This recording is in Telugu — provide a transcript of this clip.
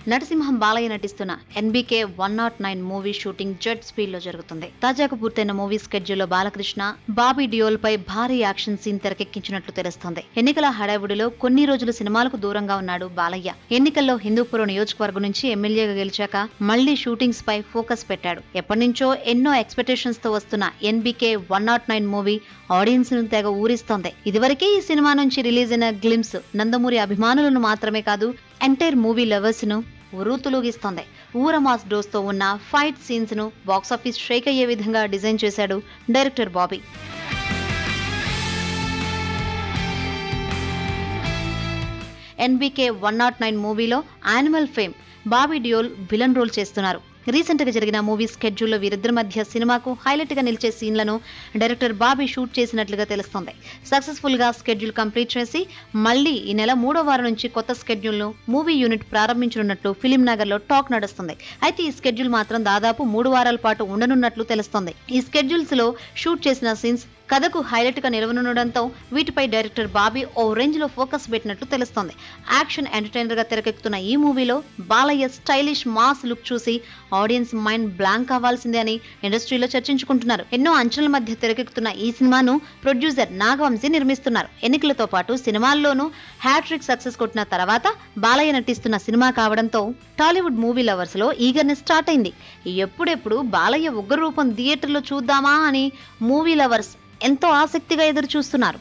నరసింహం బాలయ్య నటిస్తున్న NBK 109 movie shooting jet speed లో జరుగుతుంది. తాజాగా పూర్తయిన మూవీ స్కెడ్యూల్ లో బాలకృష్ణ బాబీ డియోల్ పై భారీ యాక్షన్ సీన్ తెరకెక్కించినట్లు తెలుస్తోంది. ఎన్నికల హడావుడిలో కొన్ని రోజులు సినిమాలకు దూరంగా ఉన్నాడు బాలయ్య. ఎన్నికల్లో హిందూపురం నియోజకవర్గం నుంచి ఎమ్మెల్యేగా గెలిచాక మళ్లీ షూటింగ్స్ పై ఫోకస్ పెట్టాడు. ఎప్పటినుంచో ఎన్నో ఎక్స్పెక్టేషన్స్ తో వస్తున్న ఎన్బీకే 109 మూవీ ఆడియన్స్ ను తెగ ఊరిస్తోంది. ఇదివరకే ఈ సినిమా నుంచి రిలీజ్ అయిన గ్లిమ్స్ నందమూరి అభిమానులను మాత్రమే కాదు ఎంటైర్ మూవీ లవర్స్ ను ఉరుతులుగిస్తోంది. ఊరమాస్ డోస్ తో ఉన్న ఫైట్ సీన్స్ ను బాక్సాఫీస్ షేక్ అయ్యే విధంగా డిజైన్ చేశాడు డైరెక్టర్ బాబీ. ఎన్బీకే 109 మూవీలో Animal fame Bobby Deol villain role చేస్తున్నారు. రీసెంట్ గా జరిగిన మూవీ స్కెడ్యూల్లో వీరిద్దరి మధ్య సినిమాకు హైలైట్ గా నిలిచే సీన్లను డైరెక్టర్ బాబీ షూట్ చేసినట్లుగా తెలుస్తోంది. సక్సెస్ఫుల్ గా స్కెడ్యూల్ కంప్లీట్ చేసి మళ్లీ ఈ నెల 3వ వారం నుంచి కొత్త స్కెడ్యూల్ ను మూవీ యూనిట్ ప్రారంభించనున్నట్లు ఫిలిం నగర్ లో టాక్ నడుస్తుంది. అయితే ఈ స్కెడ్యూల్ మాత్రం దాదాపు 3 వారాల పాటు ఉండనున్నట్లు తెలుస్తోంది. ఈ స్కెడ్యూల్స్ లో షూట్ చేసిన సీన్స్ కథకు హైలైట్ గా నిలవనుండడంతో వీటిపై డైరెక్టర్ బాబీ ఓ రేంజ్ లో ఫోకస్ పెట్టినట్లు తెలుస్తోంది. యాక్షన్ ఎంటర్టైనర్ గా తెరకెక్కుతున్న ఈ మూవీలో బాలయ్య స్టైలిష్ మాస్ లుక్ చూసి ఆడియన్స్ మైండ్ బ్లాంక్ అవ్వాల్సిందే అని ఇండస్ట్రీలో చర్చించుకుంటున్నారు. ఎన్నో అంచనాల మధ్య తెరకెక్కుతున్న ఈ సినిమాను ప్రొడ్యూసర్ నాగవంశీ నిర్మిస్తున్నారు. ఎన్నికలతో పాటు సినిమాల్లోనూ హ్యాట్రిక్ సక్సెస్ కొట్టిన తర్వాత బాలయ్య నటిస్తున్న సినిమా కావడంతో టాలీవుడ్ మూవీ లవర్స్ లో ఈగర్నెస్ స్టార్ట్ అయింది. ఎప్పుడెప్పుడు బాలయ్య ఉగ్ర రూపం థియేటర్లో చూద్దామా అని మూవీ లవర్స్ ఎంతో ఆసక్తిగా ఎదురు చూస్తున్నారు.